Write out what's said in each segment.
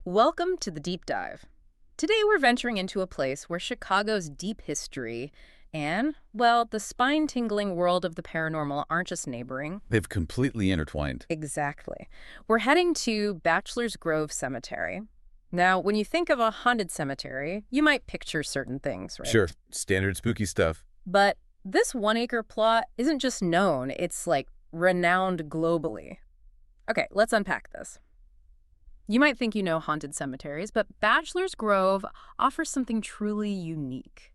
Welcome to the Deep Dive. Today we're venturing into a place where Chicago's deep history and, well, the spine-tingling world of the paranormal aren't just neighboring. They've completely intertwined. Exactly. We're heading to Bachelor's Grove Cemetery. Now, when you think of a haunted cemetery, you might picture certain things, right? Sure, standard spooky stuff. But this one-acre plot isn't just known, it's like renowned globally. Okay, let's unpack this. You might think you know haunted cemeteries, but Bachelor's Grove offers something truly unique.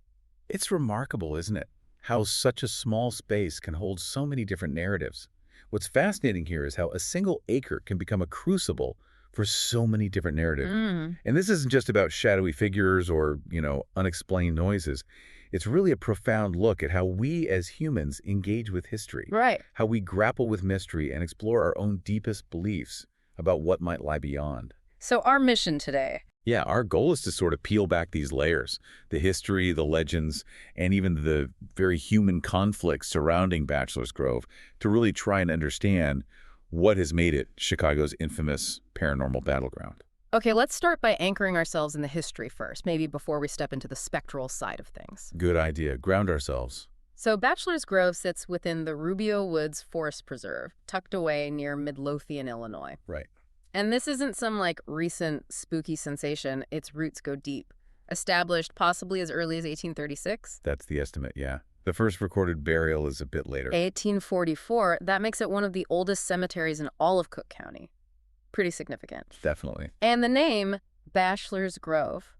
It's remarkable, isn't it? How such a small space can hold so many different narratives. What's fascinating here is how a single acre can become a crucible for so many different narratives. And this isn't just about shadowy figures or, unexplained noises. It's really a profound look at how we as humans engage with history. Right. How we grapple with mystery and explore our own deepest beliefs about what might lie beyond. So our mission today. Yeah, our goal is to sort of peel back these layers, the history, the legends, and even the very human conflicts surrounding Bachelor's Grove to really try and understand what has made it Chicago's infamous paranormal battleground. Okay, let's start by anchoring ourselves in the history first, maybe before we step into the spectral side of things. Good idea. Ground ourselves. So Bachelor's Grove sits within the Rubio Woods Forest Preserve, tucked away near Midlothian, Illinois. Right. And this isn't some, recent spooky sensation. Its roots go deep. Established possibly as early as 1836. That's the estimate, yeah. The first recorded burial is a bit later. 1844, that makes it one of the oldest cemeteries in all of Cook County. Pretty significant. Definitely. And the name, Bachelor's Grove.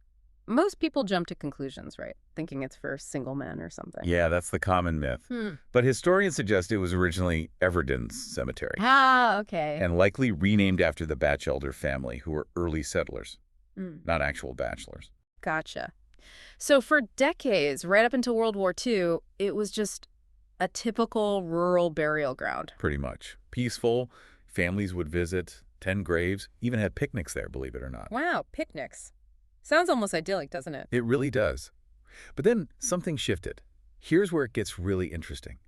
Most people jump to conclusions, right? Thinking it's for single men or something. Yeah, that's the common myth. But historians suggest it was originally Everden's cemetery. Ah, okay. And likely renamed after the Batchelder family, who were early settlers, not actual bachelors. Gotcha. So for decades, right up until World War II, it was just a typical rural burial ground. Pretty much. Peaceful, families would visit, tend graves, even had picnics there, believe it or not. Wow, picnics. Sounds almost idyllic, doesn't it? It really does. But then something shifted. Here's where it gets really interesting.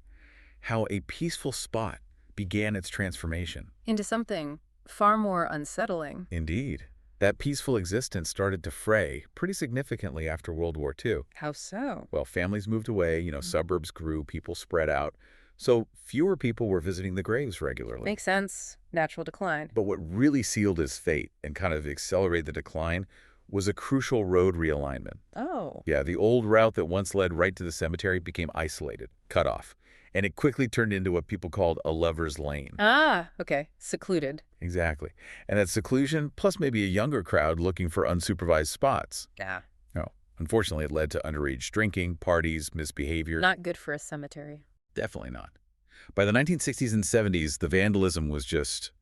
How a peaceful spot began its transformation. Into something far more unsettling. Indeed. That peaceful existence started to fray pretty significantly after World War II. How so? Well, families moved away, suburbs grew, people spread out. So fewer people were visiting the graves regularly. Makes sense. Natural decline. But what really sealed his fate and kind of accelerated the decline was a crucial road realignment. Oh. Yeah, the old route that once led right to the cemetery became isolated, cut off, and it quickly turned into what people called a lover's lane. Ah, okay. Secluded. Exactly. And that seclusion, plus maybe a younger crowd looking for unsupervised spots. Yeah. No, unfortunately, it led to underage drinking, parties, misbehavior. Not good for a cemetery. Definitely not. By the 1960s and 70s, the vandalism was just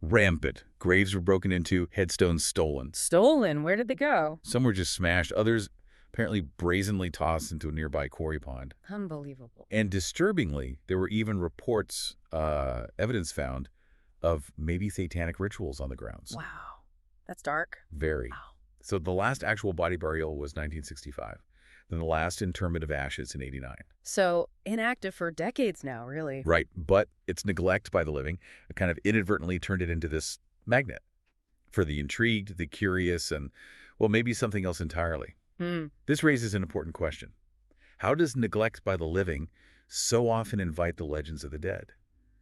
rampant. Graves were broken into, headstones stolen. Stolen? Where did they go? Some were just smashed, others apparently brazenly tossed into a nearby quarry pond. Unbelievable. And disturbingly, there were even reports, evidence found, of maybe satanic rituals on the grounds. Wow. That's dark. Very. Wow. So the last actual body burial was 1965. Then the last interment of ashes in 89. So inactive for decades now, really. Right, but its neglect by the living kind of inadvertently turned it into this magnet for the intrigued, the curious, and, well, maybe something else entirely. This raises an important question. How does neglect by the living so often invite the legends of the dead?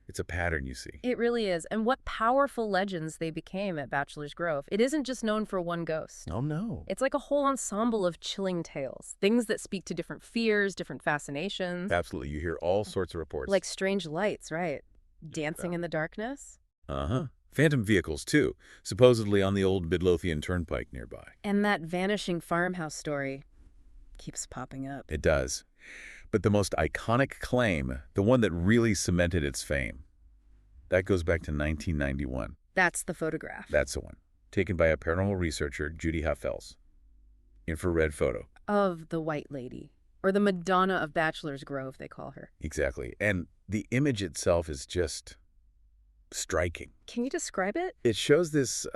It's a pattern, you see. It really is. And what powerful legends they became at Bachelor's Grove. It isn't just known for one ghost. Oh, no. It's like a whole ensemble of chilling tales. Things that speak to different fears, different fascinations. Absolutely. You hear all sorts of reports. Like strange lights, right? Dancing in the darkness. Uh-huh. Phantom vehicles, too, supposedly on the old Midlothian Turnpike nearby. And that vanishing farmhouse story keeps popping up. It does. But the most iconic claim, the one that really cemented its fame, that goes back to 1991. That's the photograph. That's the one. Taken by a paranormal researcher, Judy Huffels. Infrared photo. Of the White Lady. Or the Madonna of Bachelor's Grove, they call her. Exactly. And the image itself is just striking. Can you describe it? It shows this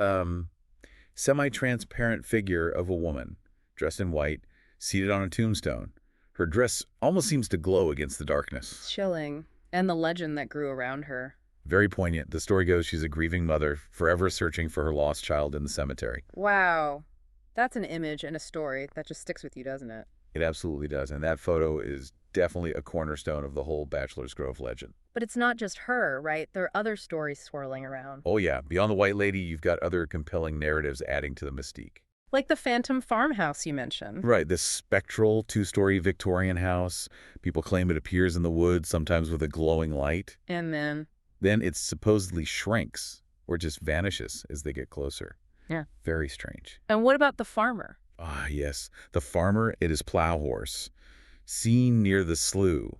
semi-transparent figure of a woman, dressed in white, seated on a tombstone. Her dress almost seems to glow against the darkness. Chilling. And the legend that grew around her. Very poignant. The story goes she's a grieving mother, forever searching for her lost child in the cemetery. Wow. That's an image and a story that just sticks with you, doesn't it? It absolutely does, and that photo is definitely a cornerstone of the whole Bachelor's Grove legend. But it's not just her, right? There are other stories swirling around. Oh yeah, beyond the White Lady, you've got other compelling narratives adding to the mystique. Like the phantom farmhouse you mentioned. Right, this spectral two-story Victorian house. People claim it appears in the woods, sometimes with a glowing light. And Then it supposedly shrinks or just vanishes as they get closer. yeah. Very strange. And what about the farmer? Ah, yes. The farmer, it is plow horse. Seen near the slough,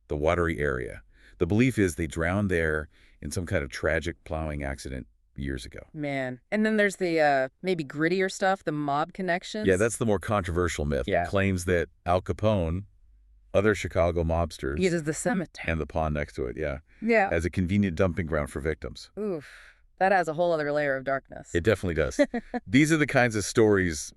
the watery area. The belief is they drowned there in some kind of tragic plowing accident years ago. Man. And then there's the maybe grittier stuff, the mob connections. Yeah, that's the more controversial myth. Yeah. Claims that Al Capone, other Chicago mobsters, uses the cemetery. and the pond next to it, Yeah. as a convenient dumping ground for victims. Oof. That adds a whole other layer of darkness. It definitely does. These are the kinds of stories,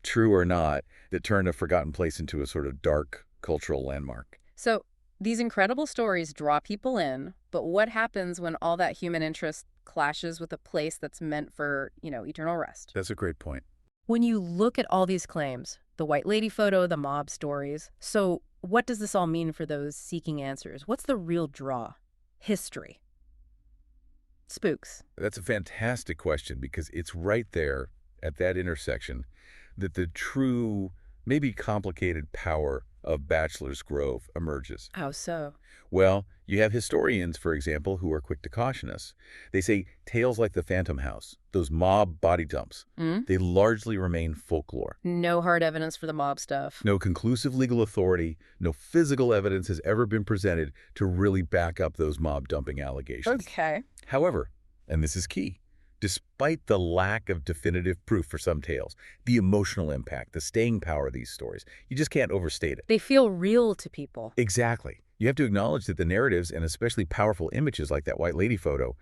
true or not, that turn a forgotten place into a sort of dark cultural landmark. So these incredible stories draw people in, but what happens when all that human interest clashes with a place that's meant for, eternal rest? That's a great point. When you look at all these claims, the White Lady photo, the mob stories, so what does this all mean for those seeking answers? What's the real draw? History. Spooks. That's a fantastic question because it's right there at that intersection that the true, maybe complicated power of Bachelor's Grove emerges. How so? Well, you have historians, for example, who are quick to caution us. They say tales like the Phantom House, those mob body dumps, they largely remain folklore. No hard evidence for the mob stuff. No conclusive legal authority, no physical evidence has ever been presented to really back up those mob dumping allegations. Okay. However, and this is key, despite the lack of definitive proof for some tales, the emotional impact, the staying power of these stories, you just can't overstate it. They feel real to people. Exactly. You have to acknowledge that the narratives, and especially powerful images like that White Lady photo,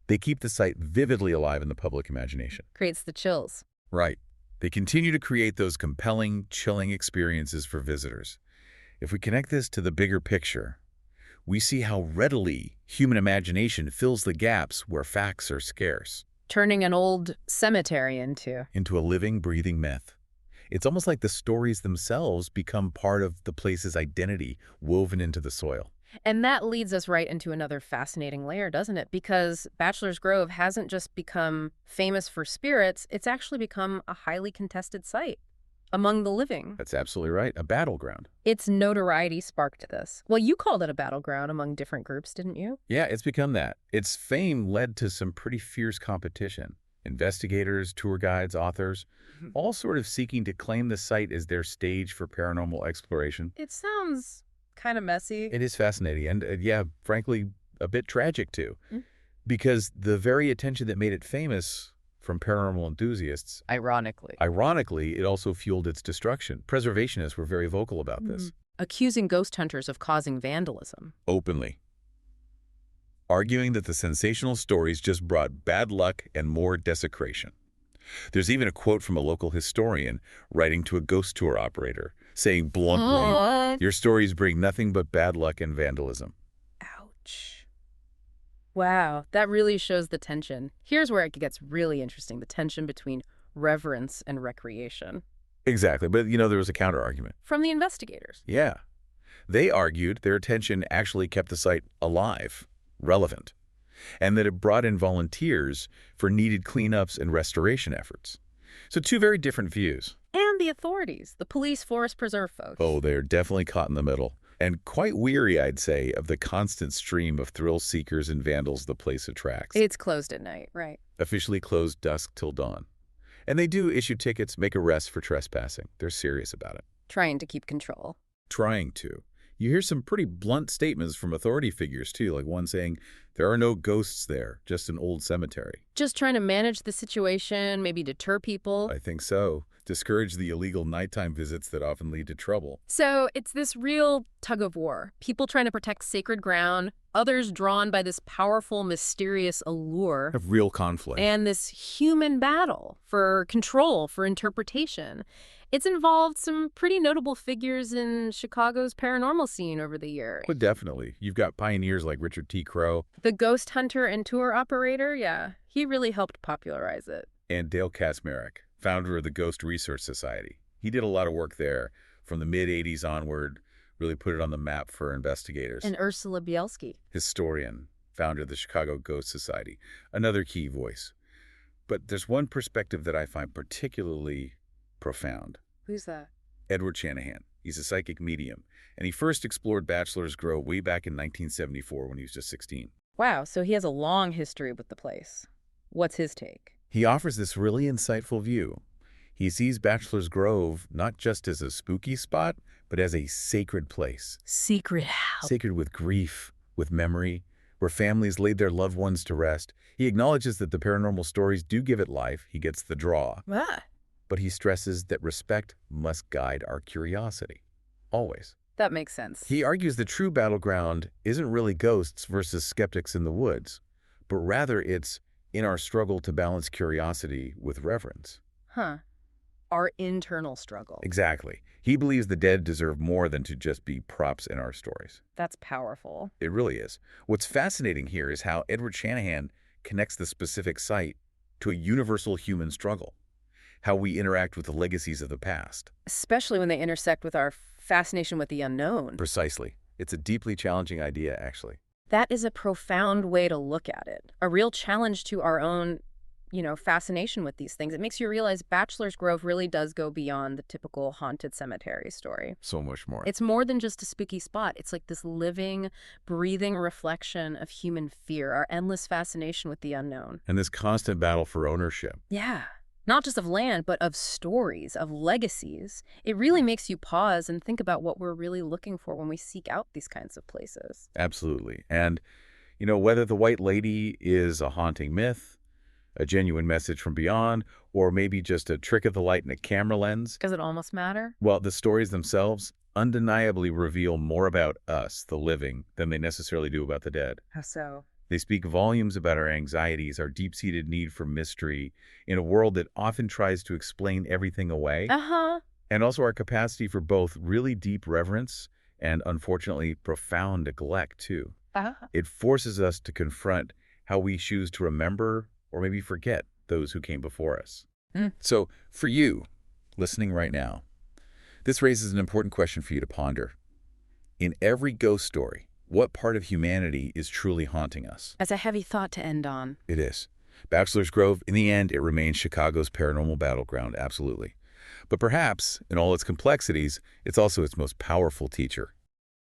they keep the site vividly alive in the public imagination. Creates the chills. Right. They continue to create those compelling, chilling experiences for visitors. If we connect this to the bigger picture, we see how readily human imagination fills the gaps where facts are scarce. Turning an old cemetery into a living, breathing myth. It's almost like the stories themselves become part of the place's identity, woven into the soil. And that leads us right into another fascinating layer, doesn't it? Because Bachelor's Grove hasn't just become famous for spirits, it's actually become a highly contested site among the living. That's absolutely right. A battleground. Its notoriety sparked this. Well, you called it a battleground among different groups, didn't you? Yeah, it's become that. Its fame led to some pretty fierce competition. Investigators, tour guides, authors, all sort of seeking to claim the site as their stage for paranormal exploration. It sounds kind of messy. It is fascinating and, frankly, a bit tragic too. Because the very attention that made it famous from paranormal enthusiasts, ironically, it also fueled its destruction. Preservationists were very vocal about this. Accusing ghost hunters of causing vandalism. Openly. Arguing that the sensational stories just brought bad luck and more desecration. There's even a quote from a local historian writing to a ghost tour operator, saying bluntly, "Your stories bring nothing but bad luck and vandalism." Ouch. Wow, that really shows the tension. Here's where it gets really interesting, the tension between reverence and recreation. Exactly, but there was a counter-argument. From the investigators. Yeah. They argued their attention actually kept the site alive, relevant, and that it brought in volunteers for needed cleanups and restoration efforts. So two very different views. And the authorities, the police, forest preserve folks. Oh, they're definitely caught in the middle. And quite weary, I'd say, of the constant stream of thrill seekers and vandals the place attracts. It's closed at night, right? Officially closed dusk till dawn. And they do issue tickets, make arrests for trespassing. They're serious about it. Trying to keep control. Trying to. You hear some pretty blunt statements from authority figures, too, like one saying, "There are no ghosts there, just an old cemetery." Just trying to manage the situation, maybe deter people. I think so. discourage the illegal nighttime visits that often lead to trouble. So it's this real tug of war. People trying to protect sacred ground, others drawn by this powerful, mysterious allure, Of real conflict. and this human battle for control, for interpretation. It's involved some pretty notable figures in Chicago's paranormal scene over the years. But definitely, you've got pioneers like Richard T. Crowe The ghost hunter and tour operator, yeah, he really helped popularize it. and Dale Kaczmarek, founder of the Ghost Research Society. He did a lot of work there from the mid-'80s onward, really put it on the map for investigators. And Ursula Bielski. Historian, founder of the Chicago Ghost Society, another key voice. But there's one perspective that I find particularly profound. Who's that? Edward Shanahan. He's a psychic medium, and he first explored Bachelor's Grove way back in 1974 when he was just 16. Wow, so he has a long history with the place. What's his take? He offers this really insightful view. He sees Bachelor's Grove not just as a spooky spot, but as a sacred place. Secret house. Sacred with grief, with memory, where families laid their loved ones to rest. He acknowledges that the paranormal stories do give it life. He gets the draw. Ah, But he stresses that respect must guide our curiosity. Always. that makes sense. He argues the true battleground isn't really ghosts versus skeptics in the woods, but rather it's in our struggle to balance curiosity with reverence. Huh. Our internal struggle. Exactly. He believes the dead deserve more than to just be props in our stories. That's powerful. It really is. What's fascinating here is how Edward Shanahan connects the specific site to a universal human struggle, how we interact with the legacies of the past. Especially when they intersect with our fascination with the unknown. Precisely. It's a deeply challenging idea, actually. That is a profound way to look at it. A real challenge to our own, fascination with these things. It makes you realize Bachelor's Grove really does go beyond the typical haunted cemetery story. So much more. It's more than just a spooky spot. It's like this living, breathing reflection of human fear, our endless fascination with the unknown. And this constant battle for ownership. Yeah. Not just of land, but of stories, of legacies. It really makes you pause and think about what we're really looking for when we seek out these kinds of places. Absolutely. And, whether the White Lady is a haunting myth, a genuine message from beyond, or maybe just a trick of the light in a camera lens, Does it almost matter? well, the stories themselves undeniably reveal more about us, the living, than they necessarily do about the dead. How so? They speak volumes about our anxieties, our deep-seated need for mystery in a world that often tries to explain everything away, Uh-huh. and also our capacity for both really deep reverence and, unfortunately, profound neglect, too. Uh-huh. It forces us to confront how we choose to remember or maybe forget those who came before us. Mm. So, for you, listening right now, this raises an important question for you to ponder. In every ghost story, what part of humanity is truly haunting us? That's a heavy thought to end on. It is. Bachelor's Grove, in the end, it remains Chicago's paranormal battleground, absolutely. But perhaps, in all its complexities, it's also its most powerful teacher.